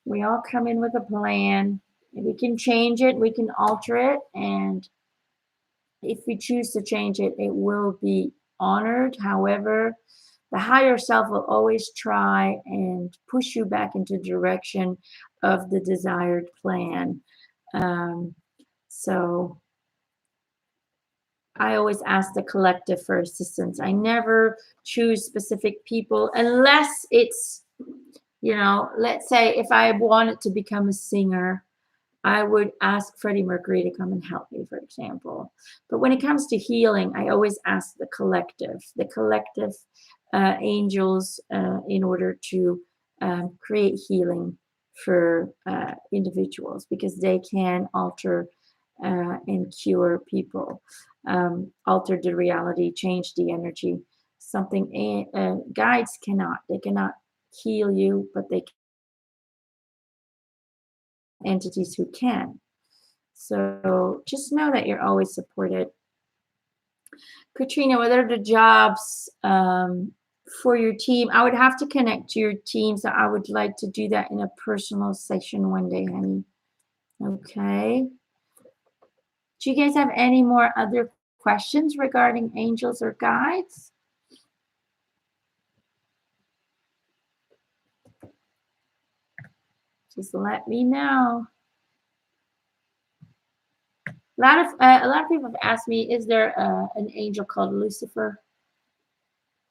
We all come in with a plan. We can change it, we can alter it, and if we choose to change it, it will be honored. However, the higher self will always try and push you back into the direction of the desired plan. Um, so I always ask the collective for assistance. I never choose specific people unless it's, let's say if I wanted to become a singer, I would ask Freddie Mercury to come and help me, for example. But when it comes to healing, I always ask the collective angels in order to create healing for individuals because they can alter and cure people, alter the reality, change the energy. Something guides cannot. They cannot heal you, but they can entities who can. So just know that you're always supported. Katrina, what are the jobs for your team? I would have to connect to your team, so I would like to do that in a personal session one day, honey. Okay. Do you guys have any more other questions regarding angels or guides? Just let me know. A lot of people have asked me, is there an angel called Lucifer?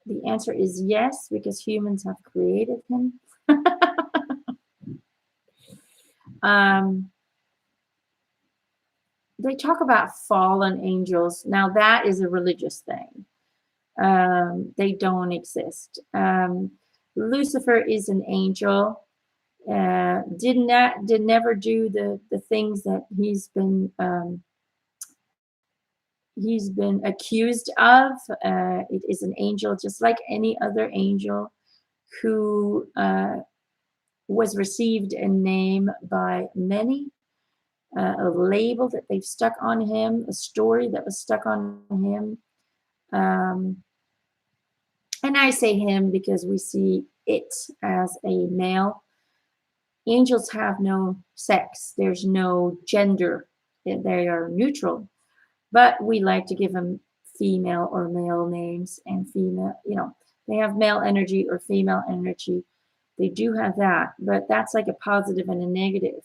The answer is yes, because humans have created him. um, they talk about fallen angels. Now that is a religious thing. They don't exist. Lucifer is an angel. Did never do the things that he's been accused of. It is an angel just like any other angel who was received a name by many, a label that they've stuck on him, a story that was stuck on him. Um, and I say him because we see it as a male. Angels have no sex, there's no gender, they are neutral, but we like to give them female or male names and female, they have male energy or female energy. They do have that, but that's like a positive and a negative.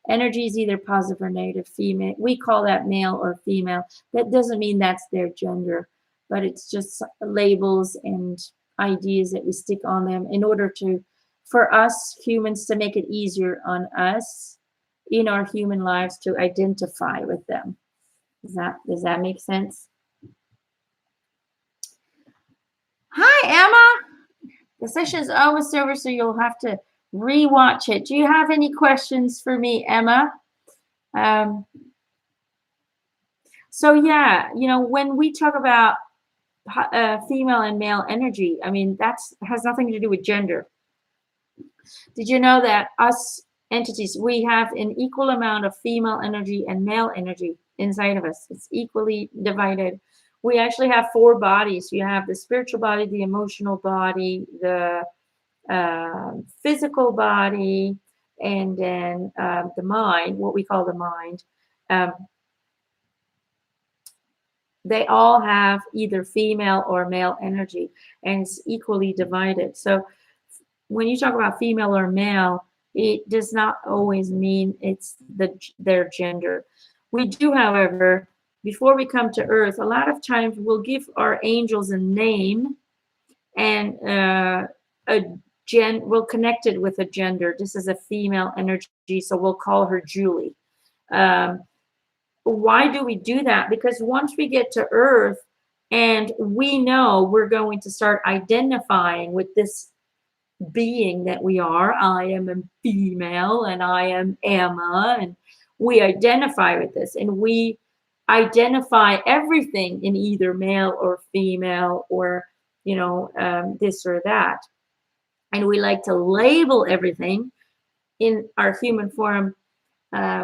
Energy is either positive or negative. Female, we call that male or female. That doesn't mean that's their gender, but it's just labels and ideas that we stick on them in order to, for us humans, to make it easier on us in our human lives to identify with them. Does that make sense? Hi, Emma. The session is almost over, so you'll have to rewatch it. Do you have any questions for me, Emma? Um, so yeah, when we talk about female and male energy, I mean, that's has nothing to do with gender. Did you know that us entities, we have an equal amount of female energy and male energy inside of us? It's equally divided. We actually have four bodies. You have the spiritual body, the emotional body, the physical body, and then the mind, what we call the mind. Um, they all have either female or male energy, and it's equally divided. So when you talk about female or male, it does not always mean it's their gender. We do, however, before we come to Earth, a lot of times we'll give our angels a name and we'll connect it with a gender. This is a female energy, so we'll call her Julie. Why do we do that? Because once we get to Earth and we know we're going to start identifying with this being that we are, I am a female and I am Emma, and we identify with this, and we identify everything in either male or female or this or that, and we like to label everything in our human form.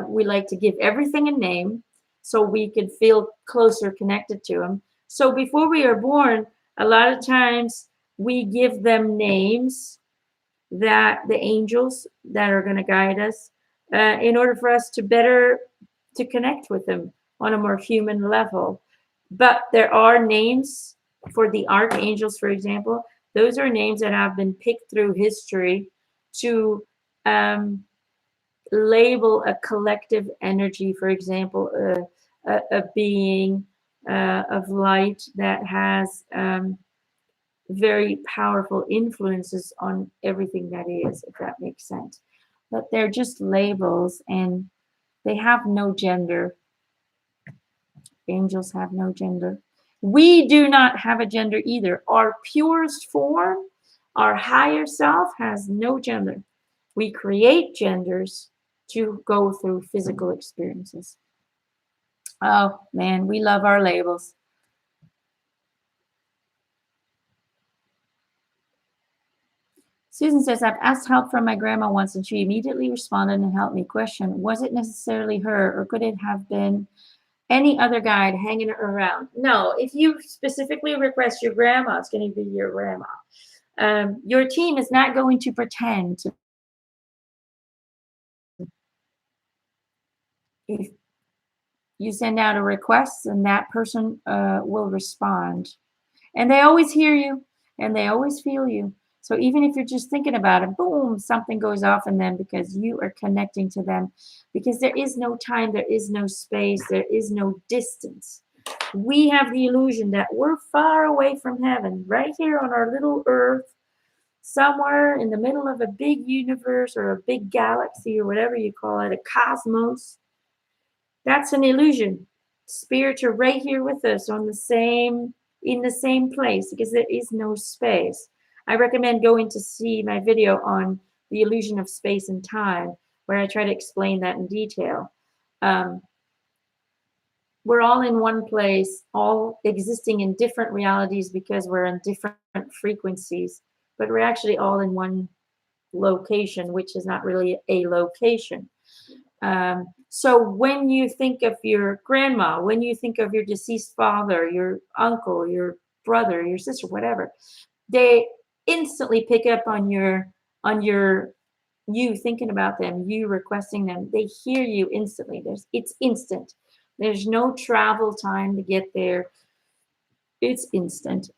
We like to give everything a name so we could feel closer connected to them. So before we are born, a lot of times we give them names, that the angels that are going to guide us, in order for us to better to connect with them on a more human level. But there are names for the archangels, for example. Those are names that have been picked through history to label a collective energy, for example, a being of light that has very powerful influences on everything that is, if that makes sense. But they're just labels and they have no gender. Angels have no gender. We do not have a gender either. Our purest form, our higher self, has no gender. We create genders to go through physical experiences. Oh man, we love our labels. Susan says, I've asked help from my grandma once and she immediately responded and helped me. Question, was it necessarily her or could it have been any other guide hanging around? No, if you specifically request your grandma, it's going to be your grandma. Your team is not going to pretend to. If you send out a request and that person will respond. And they always hear you and they always feel you. So even if you're just thinking about it, boom, something goes off in them because you are connecting to them. Because there is no time, there is no space, there is no distance. We have the illusion that we're far away from heaven, right here on our little earth, somewhere in the middle of a big universe or a big galaxy or whatever you call it, a cosmos. That's an illusion. Spirits are right here with us on the same in the same place because there is no space. I recommend going to see my video on the illusion of space and time, where I try to explain that in detail. Um, we're all in one place, all existing in different realities because we're in different frequencies, but we're actually all in one location, which is not really a location. So when you think of your grandma, when you think of your deceased father, your uncle, your brother, your sister, whatever, they instantly pick up on your you thinking about them, you requesting them. They hear you instantly. It's instant. There's no travel time to get there. It's instant.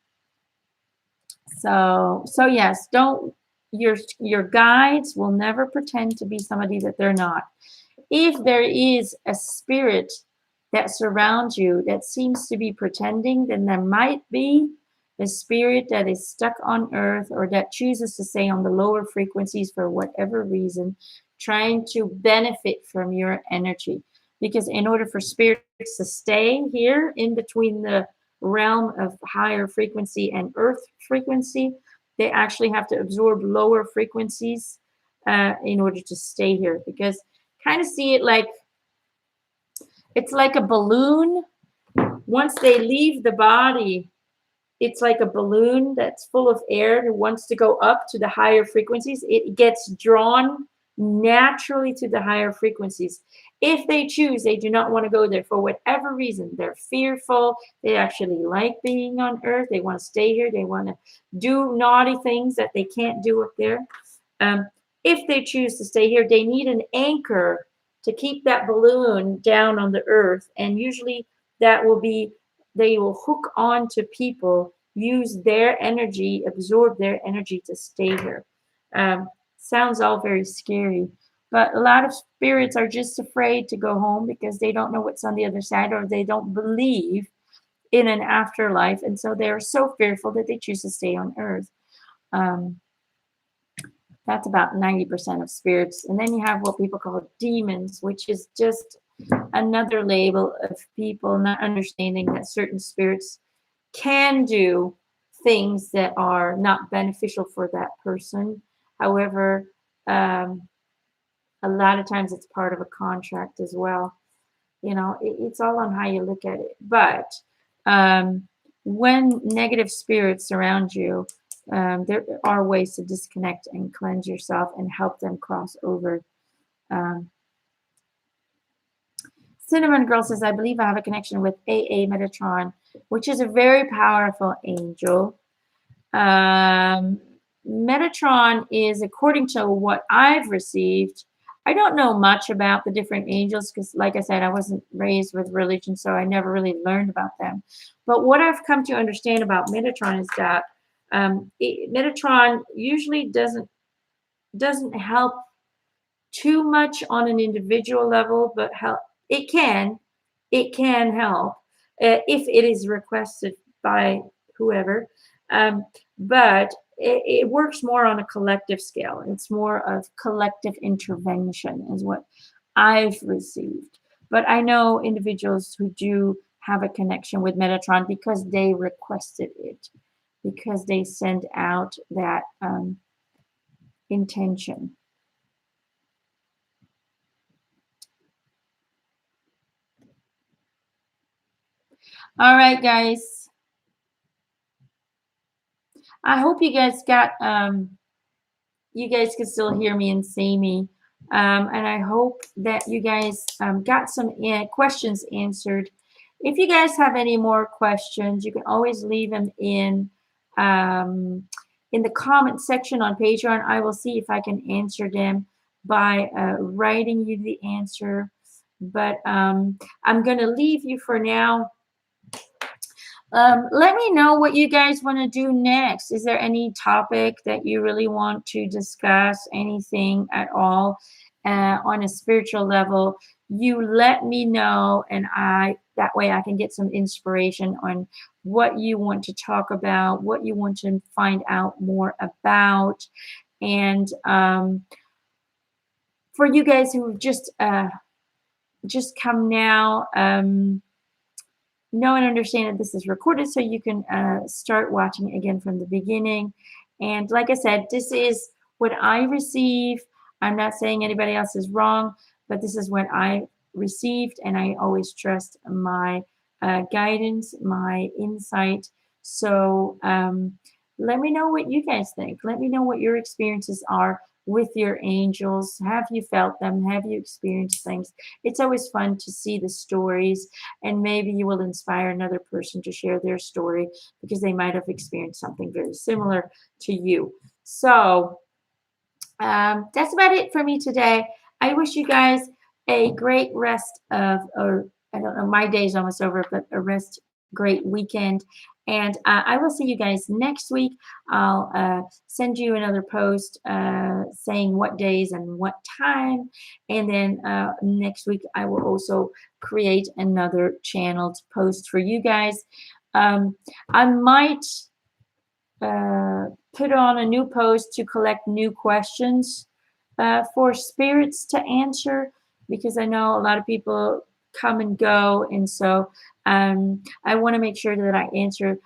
So yes, don't your guides will never pretend to be somebody that they're not. If there is a spirit that surrounds you that seems to be pretending, then there might be a spirit that is stuck on earth or that chooses to stay on the lower frequencies for whatever reason, trying to benefit from your energy. Because in order for spirits to stay here in between the realm of higher frequency and earth frequency, they actually have to absorb lower frequencies in order to stay here. Because kind of see it like it's like a balloon. Once they leave the body, it's like a balloon that's full of air that wants to go up to the higher frequencies. It gets drawn naturally to the higher frequencies. If they choose, they do not want to go there for whatever reason. They're fearful. They actually like being on earth. They want to stay here. They want to do naughty things that they can't do up there. Um, if they choose to stay here, they need an anchor to keep that balloon down on the earth. And usually that will be, they will hook on to people, use their energy, absorb their energy to stay here. Sounds all very scary. But a lot of spirits are just afraid to go home because they don't know what's on the other side or they don't believe in an afterlife. And so they're so fearful that they choose to stay on earth. Um, that's about 90% of spirits. And then you have what people call demons, which is just another label of people not understanding that certain spirits can do things that are not beneficial for that person. However, a lot of times it's part of a contract as well. You know, it's all on how you look at it. But when negative spirits surround you, there are ways to disconnect and cleanse yourself and help them cross over. Um, Cinnamon Girl says, I believe I have a connection with AA Metatron, which is a very powerful angel. Metatron is, according to what I've received, I don't know much about the different angels because, like I said, I wasn't raised with religion, so I never really learned about them. But what I've come to understand about Metatron is that Metatron usually doesn't help too much on an individual level, but help it can help if it is requested by whoever. But it works more on a collective scale. It's more of collective intervention, is what I've received. But I know individuals who do have a connection with Metatron because they requested it, because they send out that intention. All right, guys. I hope you guys got you guys can still hear me and see me. And I hope that you guys got some questions answered. If you guys have any more questions, you can always leave them in the comment section on Patreon. I will see if I can answer them by writing you the answer. But I'm going to leave you for now. Let me know what you guys want to do next. Is there any topic that you really want to discuss? Anything at all? on a spiritual level, you let me know, and that way I can get some inspiration on what you want to talk about, what you want to find out more about. And for you guys who just come now, know and understand that this is recorded so you can start watching again from the beginning. And like I said, this is what I receive. I'm not saying anybody else is wrong, but this is what I received, and I always trust my guidance, my insight. So let me know what you guys think. Let me know what your experiences are with your angels. Have you felt them? Have you experienced things? It's always fun to see the stories, and maybe you will inspire another person to share their story because they might have experienced something very similar to you. So that's about it for me today. I wish you guys a great rest of, or I don't know, my day's almost over, but a great weekend. And I will see you guys next week. I'll send you another post saying what days and what time. And then next week, I will also create another channel to post for you guys. I might put on a new post to collect new questions for spirits to answer, because I know a lot of people come and go, and so I want to make sure that I answer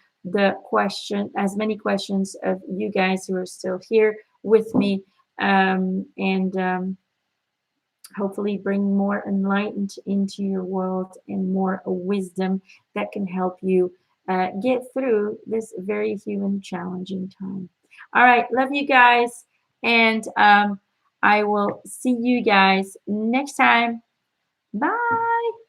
as many questions of you guys who are still here with me, and hopefully bring more enlightenment into your world and more wisdom that can help you get through this very human challenging time. All right, love you guys, and I will see you guys next time. Bye.